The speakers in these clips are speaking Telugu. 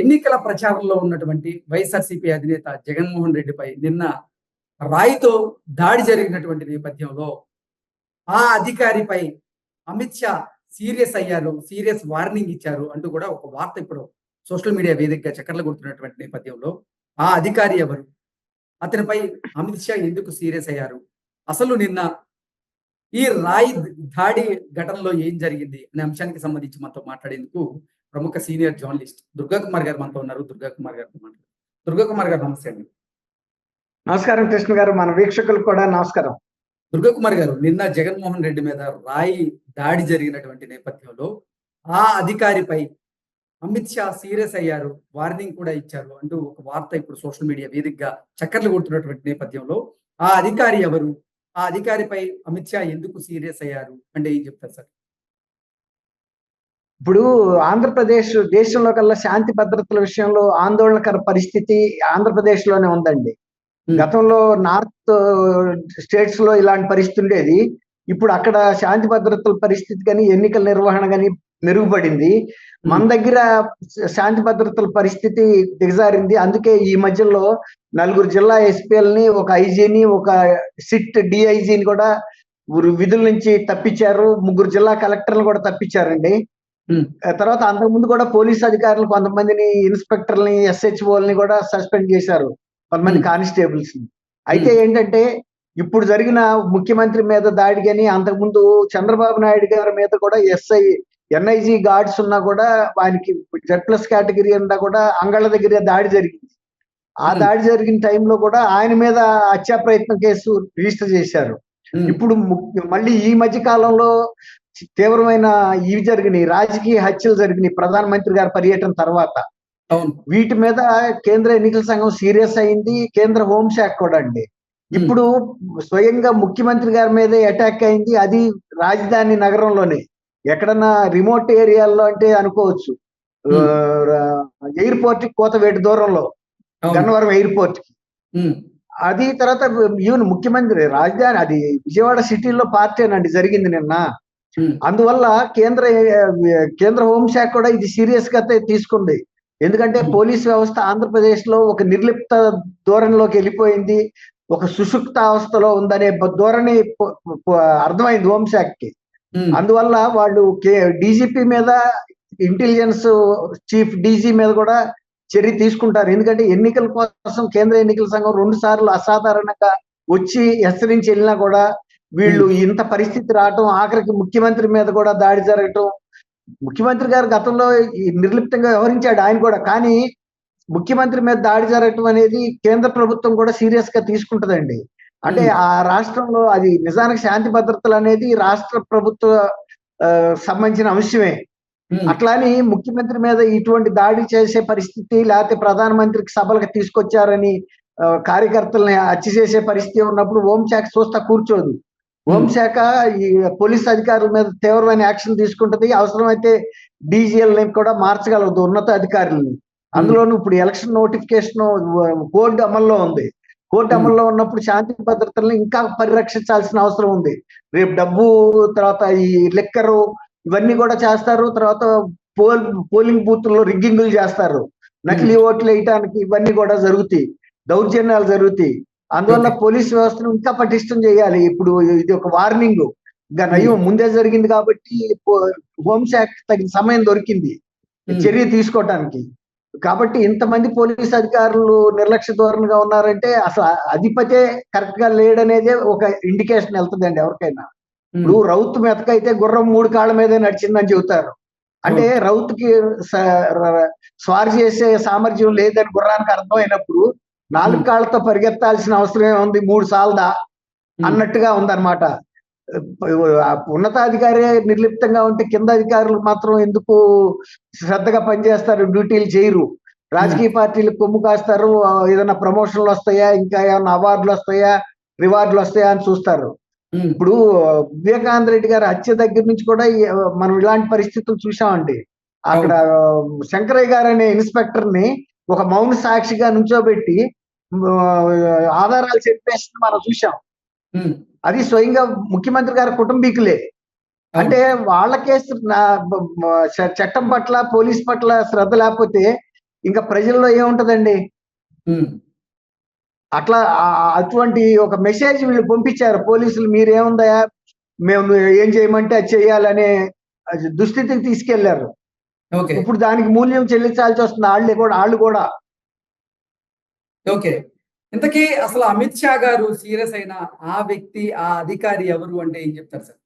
ఎన్నికల ప్రచారంలో ఉన్నటువంటి వైఎస్ఆర్సీపీ అధినేత జగన్మోహన్ రెడ్డిపై నిన్న రాయితో దాడి జరిగినటువంటి నేపథ్యంలో ఆ అధికారిపై అమిత్ షా సీరియస్ అయ్యారు. సీరియస్ వార్నింగ్ ఇచ్చారు అంటూ కూడా ఒక వార్త ఇప్పుడు సోషల్ మీడియా వేదికగా చక్కర్లు కొడుతున్నటువంటి నేపథ్యంలో ఆ అధికారి ఎవరు? అతనిపై అమిత్ షా ఎందుకు సీరియస్ అయ్యారు? అసలు నిన్న ఈ రాయి దాడి ఘటనలో ఏం జరిగింది అనే అంశానికి సంబంధించి మనతో మాట్లాడేందుకు ప్రముఖ సీనియర్ జర్నలిస్ట్ దుర్గా కుమార్ గారు మనతో ఉన్నారు. దుర్గా కుమార్ గారితో మాట్లాడు. దుర్గా కుమార్ గారు నమస్తే అండి. నమస్కారం కృష్ణ గారు, మన వీక్షకులకు కూడా నమస్కారం. దుర్గా కుమార్ గారు, నిన్న జగన్మోహన్ రెడ్డి మీద రాయి దాడి జరిగినటువంటి నేపథ్యంలో ఆ అధికారిపై అమిత్ షా సీరియస్ అయ్యారు, వార్నింగ్ కూడా ఇచ్చారు అంటూ ఒక వార్త ఇప్పుడు సోషల్ మీడియా వేదికగా చక్కర్లు కొడుతున్నటువంటి నేపథ్యంలో ఆ అధికారి ఎవరు? ఆ అధికారిపై అమిత్ షా ఎందుకు సీరియస్ అయ్యారు అంటే ఏం చెప్తారు సార్? ఇప్పుడు ఆంధ్రప్రదేశ్ దేశంలో కల్లా శాంతి భద్రతల విషయంలో ఆందోళనకర పరిస్థితి ఆంధ్రప్రదేశ్ లోనే ఉందండి. గతంలో నార్త్ స్టేట్స్ లో ఇలాంటి పరిస్థితి ఉండేది. ఇప్పుడు అక్కడ శాంతి భద్రతల పరిస్థితి కానీ ఎన్నికల నిర్వహణ కానీ మెరుగుపడింది. మన దగ్గర శాంతి భద్రతల పరిస్థితి దిగజారింది. అందుకే ఈ మధ్యలో 4 జిల్లా ఎస్పీఎల్ని, ఒక ఐజీని, ఒక సిట్ డిఐజీని కూడా విధుల నుంచి తప్పించారు. 3 జిల్లా కలెక్టర్లు కూడా తప్పించారండి. తర్వాత అంతకుముందు కూడా పోలీస్ అధికారులు కొంతమందిని, ఇన్స్పెక్టర్ని, ఎస్హెచ్ఓల్ని కూడా సస్పెండ్ చేశారు, కొంతమంది కానిస్టేబుల్స్ ని. అయితే ఏంటంటే ఇప్పుడు జరిగిన ముఖ్యమంత్రి మీద దాడి కానీ, అంతకుముందు చంద్రబాబు నాయుడు గారి మీద కూడా ఎన్ఐజీ గార్డ్స్ ఉన్నా కూడా ఆయనకి Z+ కేటగిరీ ఉన్నా కూడా అంగళ్ళ దగ్గర దాడి జరిగింది. ఆ దాడి జరిగిన టైంలో కూడా ఆయన మీద హత్యా ప్రయత్నం కేసు రిజిస్టర్ చేశారు. ఇప్పుడు మళ్ళీ ఈ మధ్య కాలంలో తీవ్రమైన ఇవి జరిగినాయి, రాజకీయ హత్యలు జరిగినాయి ప్రధానమంత్రి గారి పర్యటన తర్వాత. వీటి మీద కేంద్ర ఎన్నికల సంఘం సీరియస్ అయింది, కేంద్ర హోంశాఖ కూడా అండి. ఇప్పుడు స్వయంగా ముఖ్యమంత్రి గారి మీదే అటాక్ అయింది. అది రాజధాని నగరంలోనే, ఎక్కడన్నా రిమోట్ ఏరియాల్లో అంటే అనుకోవచ్చు, ఎయిర్పోర్ట్ కి కోతవేటు దూరంలో, గన్నవరం ఎయిర్పోర్ట్ కి. అది తర్వాత ఈవెన్ ముఖ్యమంత్రి రాజధాని అది విజయవాడ సిటీలో పార్టీనండి జరిగింది నిన్న. అందువల్ల కేంద్ర హోంశాఖ కూడా ఇది సీరియస్ గా తీసుకుంది. ఎందుకంటే పోలీస్ వ్యవస్థ ఆంధ్రప్రదేశ్ లో ఒక నిర్లిప్త ధోరణిలోకి వెళ్ళిపోయింది, ఒక సుషుప్త అవస్థలో ఉందనే ధోరణి అర్థమైంది హోంశాఖకి. అందువల్ల వాళ్ళు డీజీపీ మీద, ఇంటెలిజెన్స్ చీఫ్ డీజీ మీద కూడా చర్య తీసుకుంటారు. ఎందుకంటే ఎన్నికల కోసం కేంద్ర ఎన్నికల సంఘం 2 సార్లు అసాధారణంగా వచ్చి హెచ్చరించి వెళ్ళినా కూడా వీళ్ళు ఇంత పరిస్థితి రావటం, ఆఖరికి ముఖ్యమంత్రి మీద కూడా దాడి జరగటం. ముఖ్యమంత్రి గారు గతంలో నిర్లిప్తంగా వ్యవహరించాడు ఆయన కూడా, కానీ ముఖ్యమంత్రి మీద దాడి జరగటం అనేది కేంద్ర ప్రభుత్వం కూడా సీరియస్ గా తీసుకుంటదండి. అంటే ఆ రాష్ట్రంలో అది నిజానికి శాంతి భద్రతలు అనేది రాష్ట్ర ప్రభుత్వ సంబంధించిన అంశమే. అట్లాని ముఖ్యమంత్రి మీద ఇటువంటి దాడి చేసే పరిస్థితి, లేకపోతే ప్రధానమంత్రికి సభలకు తీసుకొచ్చారని కార్యకర్తల్ని హత్య చేసే పరిస్థితి ఉన్నప్పుడు హోంశాఖ చూస్తా కూర్చోదు. హోంశాఖ ఈ పోలీస్ అధికారుల మీద తీవ్రమైన యాక్షన్ తీసుకుంటది. అవసరమైతే డీజీఎల్ని కూడా మార్చగలదు, ఉన్నత అధికారులని. అందులోనూ ఇప్పుడు ఎలక్షన్ నోటిఫికేషన్ కోర్టు అమల్లో ఉంది. కోర్టు అమల్లో ఉన్నప్పుడు శాంతి భద్రతలను ఇంకా పరిరక్షించాల్సిన అవసరం ఉంది. రేపు డబ్బు, తర్వాత ఈ లిక్కరు ఇవన్నీ కూడా చేస్తారు. తర్వాత పోలింగ్ బూత్ల్లో రిగ్గింగులు చేస్తారు, నకిలీ ఓట్లు వేయటానికి ఇవన్నీ కూడా జరుగుతాయి, దౌర్జన్యాలు జరుగుతాయి. అందువల్ల పోలీస్ వ్యవస్థను ఇంకా పటిష్టం చేయాలి. ఇప్పుడు ఇది ఒక వార్నింగ్, ఇంకా నయం ముందే జరిగింది కాబట్టి హోంశాఖ తగిన సమయం దొరికింది చర్య తీసుకోవటానికి. కాబట్టి ఇంతమంది పోలీస్ అధికారులు నిర్లక్ష్య ధోరణిగా ఉన్నారంటే అసలు అధిపతే కరెక్ట్ గా లేడనేదే ఒక ఇండికేషన్ వెళ్తుందండి ఎవరికైనా. ఇప్పుడు రౌత్ మెతకైతే గుర్రం 3 కాళ్ళ మీదే నడిచిందని చెబుతారు. అంటే రౌత్ కి స్వారీ చేసే సామర్థ్యం లేదని గుర్రానికి అర్థమైనప్పుడు 4 కాళ్ళతో పరిగెత్తాల్సిన అవసరమే ఉంది, 3 సార్లు అన్నట్టుగా ఉందన్నమాట. ఉన్నతాధికారి నిర్లిప్తంగా ఉంటే కింద అధికారులు మాత్రం ఎందుకు శ్రద్ధగా పనిచేస్తారు, డ్యూటీలు చేయరు. రాజకీయ పార్టీలు కొమ్ము కాస్తారు, ఏదైనా ప్రమోషన్లు వస్తాయా, ఇంకా ఏమైనా అవార్డులు వస్తాయా, రివార్డులు వస్తాయా అని చూస్తారు. ఇప్పుడు వివేకానంద రెడ్డి గారి హత్య దగ్గర నుంచి కూడా మనం ఇలాంటి పరిస్థితులు చూసామండి. అక్కడ శంకరయ్య గారు అనే ఇన్స్పెక్టర్ ని ఒక మౌన సాక్షిగా నుంచోబెట్టి ఆధారాలు చెప్పేసి మనం చూసాం. అది స్వయంగా ముఖ్యమంత్రి గారి కుటుంబీకులే. అంటే వాళ్ళకే చట్టం పట్ల, పోలీస్ పట్ల శ్రద్ధ లేకపోతే ఇంకా ప్రజల్లో ఏముంటదండి? ఉమ్, అట్లా అటువంటి ఒక మెసేజ్ వీళ్ళు పంపించారు పోలీసులు. మీరేముందయా, మేము ఏం చేయమంటే అది చేయాలనే దుస్థితికి తీసుకెళ్లారు. ఓకే. ఇప్పుడు దానికి మూల్యం చెల్లించాల్సి వస్తుంది వాళ్ళు కూడా. ఓకే. ఇంతకీ అసలు అమిత్ షా గారు సీరియస్ అయిన ఆ వ్యక్తి, ఆ అధికారి ఎవరు అంటే ఏం చెప్తారు సార్?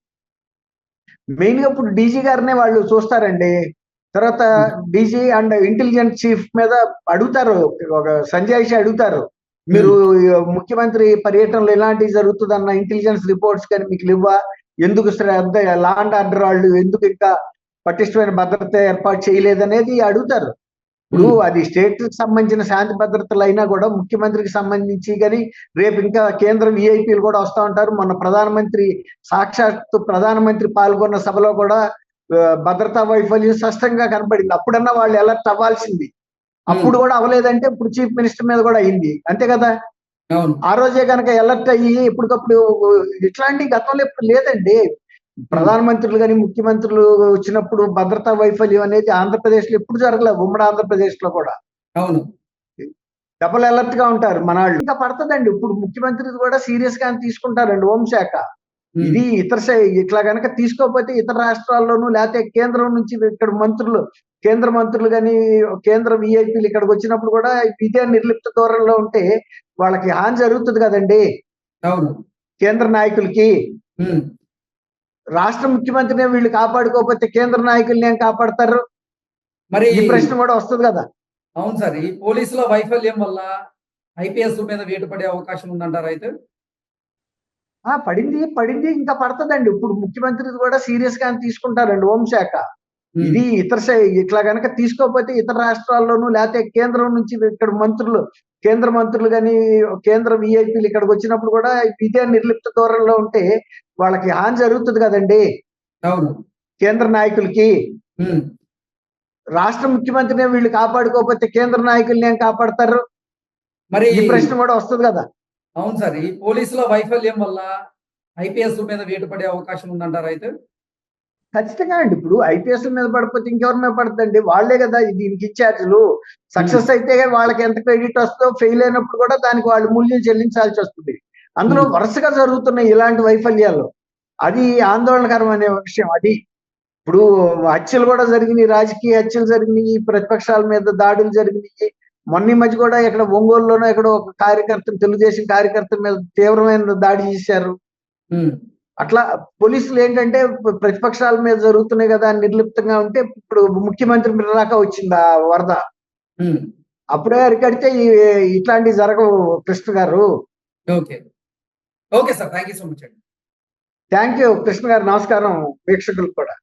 మెయిన్ గా ఇప్పుడు డీజీ గారినే వాళ్ళు చూస్తారండి. తర్వాత ఉమ్, డీజీ అండ్ ఇంటెలిజెన్స్ చీఫ్ మీద అడుగుతారు. ఒక సంజయ్ అడుగుతారు, మీరు ఉమ్, ముఖ్యమంత్రి పర్యటనలో ఇలాంటివి జరుగుతుందన్న ఇంటెలిజెన్స్ రిపోర్ట్స్ కానీ మీకు ఇవ్వా, ఎందుకు శ్రద్ధ లా అండ్ ఆర్డర్ వాళ్ళు ఎందుకు ఇంకా పటిష్టమైన భద్రత ఏర్పాటు చేయలేదనేది అడుగుతారు. ఇప్పుడు ఉమ్, అది స్టేట్ కి సంబంధించిన శాంతి భద్రతలు అయినా కూడా ముఖ్యమంత్రికి సంబంధించి కానీ రేపు ఇంకా కేంద్ర విఐపీలు కూడా వస్తూ ఉంటారు. మొన్న సాక్షాత్తు ప్రధానమంత్రి పాల్గొన్న సభలో కూడా భద్రతా వైఫల్యం స్పష్టంగా కనబడింది. అప్పుడన్నా వాళ్ళు అలర్ట్ అవ్వాల్సింది. అప్పుడు కూడా అవ్వలేదంటే ఇప్పుడు చీఫ్ మినిస్టర్ మీద కూడా అయింది, అంతే కదా. అవును. ఆ రోజే కనుక అలర్ట్ అయ్యి ఎప్పటికప్పుడు ఇట్లాంటి గతంలో ఎప్పుడు లేదండి. ఉమ్, ప్రధానమంత్రులు కానీ ముఖ్యమంత్రులు వచ్చినప్పుడు భద్రతా వైఫల్యం అనేది ఆంధ్రప్రదేశ్ లో ఎప్పుడు జరగలేదు, ఉమ్మడి ఆంధ్రప్రదేశ్ లో కూడా. అవును. డబుల్ అలర్ట్ గా ఉంటారు మన వాళ్ళు. ఇంకా పడుతుందండి. ఇప్పుడు ముఖ్యమంత్రి కూడా సీరియస్ గా తీసుకుంటారండి హోంశాఖ. ఉమ్, ఇది ఇట్లా గనక తీసుకోకపోతే ఇతర రాష్ట్రాల్లోనూ లేకపోతే కేంద్రం నుంచి ఇక్కడ కేంద్ర మంత్రులు కానీ కేంద్ర విఐపీలు ఇక్కడికి వచ్చినప్పుడు కూడా ఇదే నిర్లిప్త ధోరణిలో ఉంటే వాళ్ళకి హాని జరుగుతుంది కదండి. అవును. కేంద్ర నాయకులకి ఉమ్, రాష్ట్ర ముఖ్యమంత్రిని వీళ్ళు కాపాడుకోకపోతే కేంద్ర నాయకుల్ని ఏం కాపాడతారు? మరి ఈ ప్రశ్న కూడా వస్తుంది కదా. అవును సార్. ఈ పోలీసుల వైఫల్యం వల్ల ఐపీఎస్ మీద వేటు పడే అవకాశం ఉందంటారా అయితే? పడింది ఇంకా పడుతుందండి. ఇప్పుడు ముఖ్యమంత్రి కూడా సీరియస్ గా తీసుకుంటారండి హోంశాఖ. ఉమ్, ఇది ఇట్లా గనక తీసుకోకపోతే ఇతర రాష్ట్రాల్లోనూ లేకపోతే కేంద్రం నుంచి ఇక్కడ కేంద్ర మంత్రులు కానీ కేంద్ర విఐపీలు ఇక్కడికి వచ్చినప్పుడు కూడా ఇదే నిర్లిప్త ధోరణిలో ఉంటే వాళ్ళకి హాని జరుగుతుంది కదండి. అవును. కేంద్ర నాయకులకి ఉమ్, రాష్ట్ర ముఖ్యమంత్రిని వీళ్ళు కాపాడుకోకపోతే కేంద్ర నాయకుల్ని ఏం కాపాడతారు? మరి ఈ ప్రశ్న కూడా వస్తుంది కదా. అవును సార్. ఈ పోలీసుల వైఫల్యం వల్ల ఐపీఎస్ మీద వేటు పడే అవకాశం ఉందంటారా అయితే? ఖచ్చితంగా అండి. ఇప్పుడు ఐపీఎస్ మీద పడిపోతే ఇంకెవరి మీద పడుతుందండి? వాళ్ళే కదా దీనికి ఇన్ఛార్జీలు. సక్సెస్ అయితే వాళ్ళకి ఎంత క్రెడిట్ వస్తుందో, ఫెయిల్ అయినప్పుడు కూడా దానికి వాళ్ళు మూల్యం చెల్లించాల్సి వస్తుంది. అందులో ఉమ్, వరుసగా జరుగుతున్నాయి ఇలాంటి వైఫల్యాలు. అది ఆందోళనకరమైన విషయం. అది ఇప్పుడు హత్యలు కూడా జరిగినాయి, రాజకీయ హత్యలు జరిగినాయి, ప్రతిపక్షాల మీద దాడులు జరిగినాయి. మొన్న ఈ మధ్య కూడా ఇక్కడ ఒంగోలులోనో ఎక్కడో ఒక తెలుగుదేశం కార్యకర్త మీద తీవ్రమైన దాడి చేశారు. ఉమ్, అట్లా పోలీసులు ఏంటంటే ప్రతిపక్షాల మీద జరుగుతున్నాయి కదా అని నిర్లిప్తంగా ఉంటే ఇప్పుడు ముఖ్యమంత్రి మీద దాకా వచ్చింది ఆ వరద. ఉమ్. అప్పుడే అరికడితే ఇట్లాంటివి జరగవు కృష్ణ గారు. Okay. Okay sir. Thank you so much అండి. థ్యాంక్ యూ కృష్ణ గారు. నమస్కారం వీక్షకులకు కూడా.